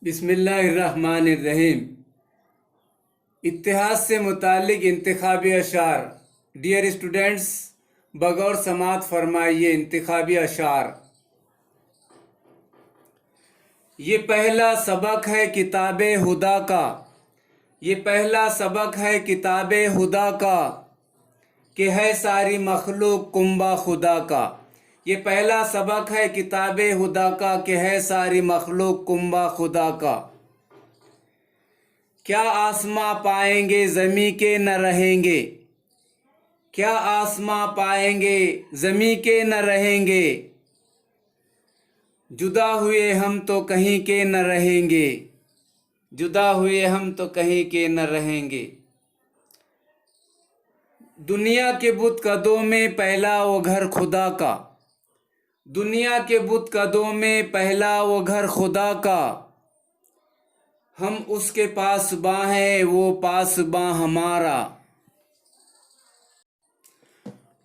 بسم اللہ الرحمن الرحیم۔ اتحاد سے متعلق انتخابی اشعار۔ ڈیئر اسٹوڈنٹس، بغور سماعت فرمائیے انتخابی اشعار۔ یہ پہلا سبق ہے کتاب خدا کا، یہ پہلا سبق ہے کتاب خدا کا، کہ ہے ساری مخلوق کنبہ خدا کا۔ یہ پہلا سبق ہے کتاب خدا کا، کہ ہے ساری مخلوق کنبہ خدا کا۔ کیا آسماں پائیں گے زمیں کے نہ رہیں گے، کیا آسماں پائیں گے زمیں کے نہ رہیں گے، جدا ہوئے ہم تو کہیں کے نہ رہیں گے، جدا ہوئے ہم تو کہیں کے نہ رہیں گے۔ دنیا کے بت قدوں میں پہلا وہ گھر خدا کا، دنیا کے بت قدوں میں پہلا وہ گھر خدا کا، ہم اس کے پاسباں ہیں وہ پاسباں ہمارا۔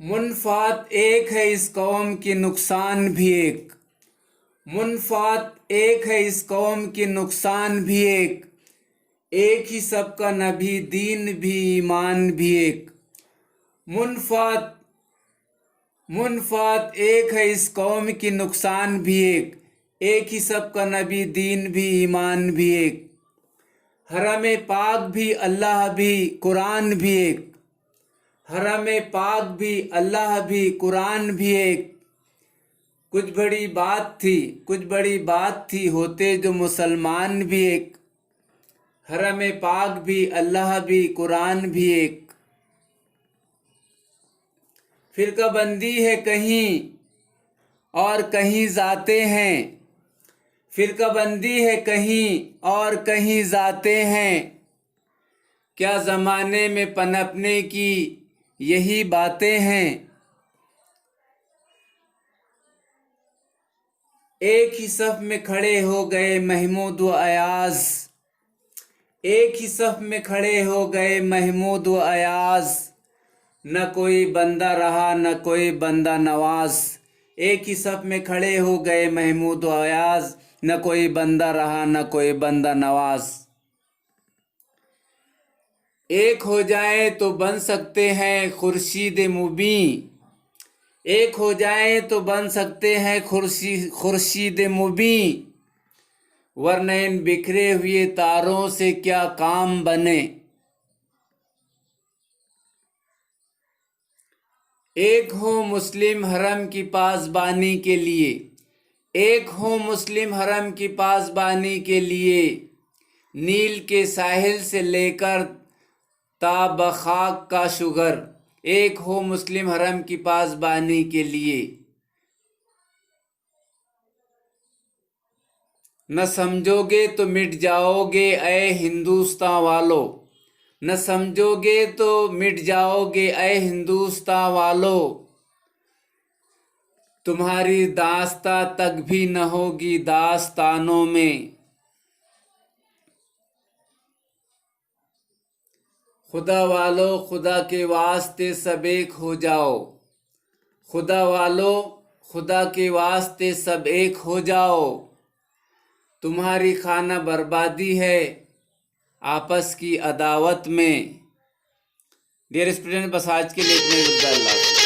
منفعت ایک ہے اس قوم کی نقصان بھی ایک، منفعت ایک ہے اس قوم کی نقصان بھی ایک، ایک ہی سب کا نبی دین بھی ایمان بھی ایک۔ منفعت ایک ہے اس قوم کی نقصان بھی ایک، ایک ہی سب کا نبی دین بھی ایمان بھی ایک۔ حرم پاک بھی اللہ بھی قرآن بھی ایک، حرم پاک بھی اللہ بھی قرآن بھی ایک۔ کچھ بڑی بات تھی، کچھ بڑی بات تھی، ہوتے جو مسلمان بھی ایک۔ حرم پاک بھی اللہ بھی قرآن بھی ایک۔ فرقہ بندی ہے کہیں اور کہیں ذاتیں ہیں، فرقہ بندی ہے کہیں اور کہیں ذاتیں ہیں، کیا زمانے میں پنپنے کی یہی باتیں ہیں۔ ایک ہی صف میں کھڑے ہو گئے محمود و ایاز، ایک ہی صف میں کھڑے ہو گئے محمود و ایاز، نہ کوئی بندہ رہا نہ کوئی بندہ نواز۔ ایک ہی صف میں کھڑے ہو گئے محمود و ایاز، نہ کوئی بندہ رہا نہ کوئی بندہ نواز۔ ایک ہو جائیں تو بن سکتے ہیں خورشید مبیں، ایک ہو جائیں تو بن سکتے ہیں خورشید مبیں، ورنہ ان بکھرے ہوئے تاروں سے کیا کام بنے۔ ایک ہو مسلم حرم کی پاسبانی کے لیے، ایک ہو مسلم حرم کی پاسبانی کے لیے، نیل کے ساحل سے لے کر تا بخاک کا شگر، ایک ہو مسلم حرم کی پاسبانی کے لیے۔ نہ سمجھو گے تو مٹ جاؤ گے اے ہندوستان والو، نہ سمجھو گے تو مٹ جاؤ گے اے ہندوستان والو، تمہاری داستاں تک بھی نہ ہوگی داستانوں میں۔ خدا والو خدا کے واسطے سب ایک ہو جاؤ، خدا والو خدا کے واسطے سب ایک ہو جاؤ، تمہاری خانہ بربادی ہے آپس کی عداوت میں۔ ڈیئر اسٹوڈنٹ، بس آج کے لیے اتنے ہی۔ اللہ حافظ۔